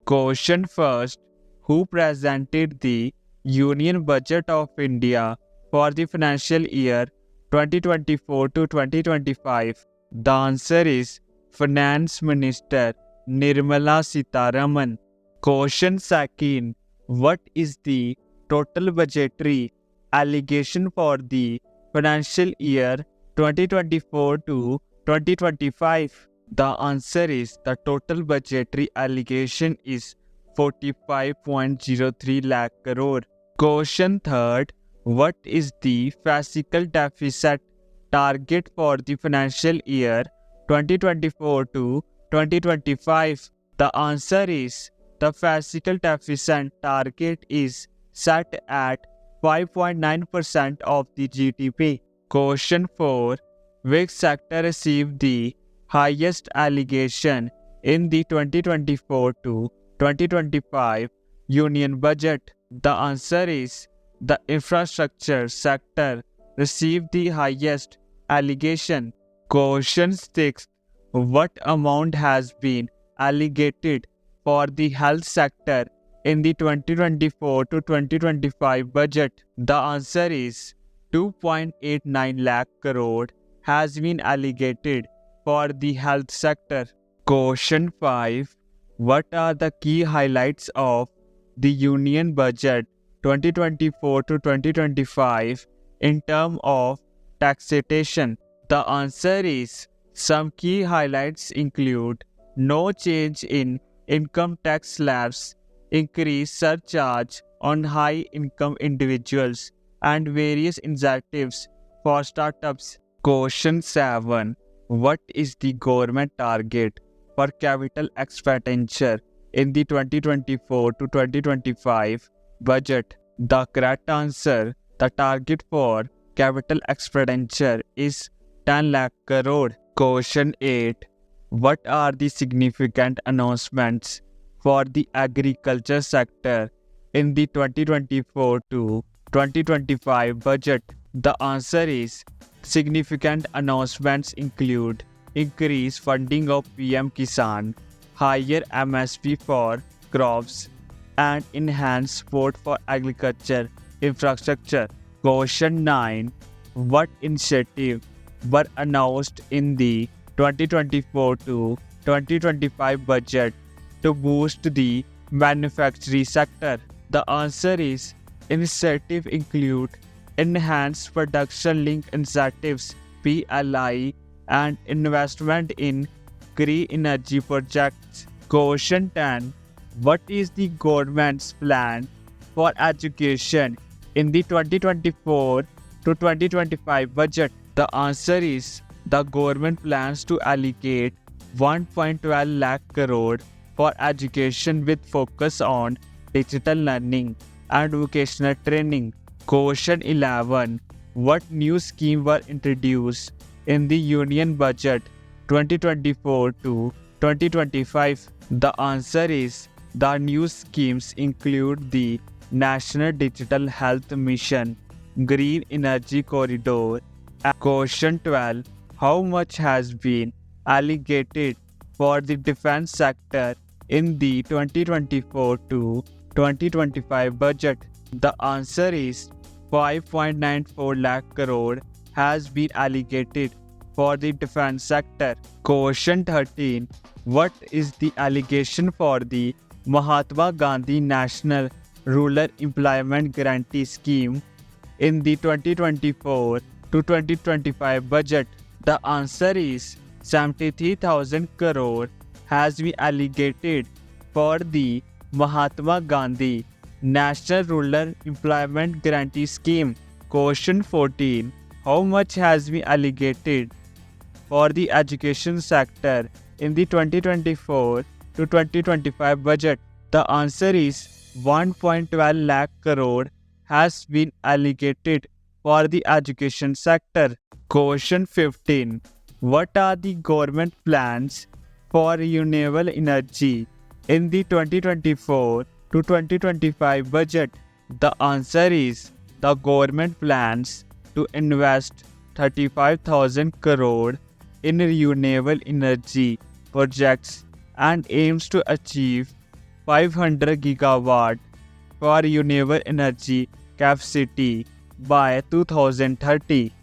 Question first. Who presented the Union Budget of India for the financial year 2024 to 2025? The answer is Finance Minister Nirmala Sitharaman. Question second. What is the total budgetary allocation for the financial year 2024 to 2025? The answer is the total budgetary allocation is 45.03 lakh crore. Question third. What is the fiscal deficit target for the financial year 2024 to 2025? The answer is the fiscal deficit target is set at 5.9% of the GDP. Question 4. Which sector received the highest allocation in the 2024 to 2025 Union Budget? The answer is the infrastructure sector received the highest allocation. Question 6. What amount has been allocated for the health sector in the 2024 to 2025 budget? The answer is 2.89 lakh crore has been allocated for the health sector. Question 5. What are the key highlights of the Union Budget 2024 to 2025 in terms of taxation? The answer is some key highlights include no change in income tax slabs, increased surcharge on high-income individuals, and various incentives for startups. Question 7. What is the government target for capital expenditure in the 2024 to 2025 budget? The correct answer, the target for capital expenditure is 10 lakh crore. Question 8. What are the significant announcements for the agriculture sector in the 2024 to 2025 budget? The answer is significant announcements include increased funding of PM Kisan, higher MSP for crops, and enhanced support for agriculture infrastructure. Question 9. What initiatives were announced in the 2024 to 2025 budget to boost the manufacturing sector? The answer is initiatives include enhanced production linked incentives PLI and investment in green energy projects. Question 10. What is the government's plan for education in the 2024 to 2025 budget? The answer is the government plans to allocate 1.12 lakh crore for education with focus on digital learning and vocational training. Question 11. What new schemes were introduced in the Union Budget 2024 to 2025? The answer is the new schemes include the National Digital Health Mission, Green Energy Corridor. Question 12. How much has been allocated for the defense sector in the 2024 to 2025 budget? The answer is 5.94 lakh crore has been allocated for the defense sector. Question 13. What is the allocation for the Mahatma Gandhi National Rural Employment Guarantee Scheme in the 2024 to 2025 budget? The answer is 73,000 crore has been allocated for the Mahatma Gandhi National Rural Employment Guarantee Scheme. Question 14. How much has been allocated for the education sector in the 2024 to 2025 budget? The answer is 1.12 lakh crore has been allocated for the education sector. Question 15. What are the government plans for renewable energy in the 2024 to 2025 budget? The answer is the government plans to invest 35,000 crore in renewable energy projects and aims to achieve 500 gigawatt for renewable energy capacity by 2030.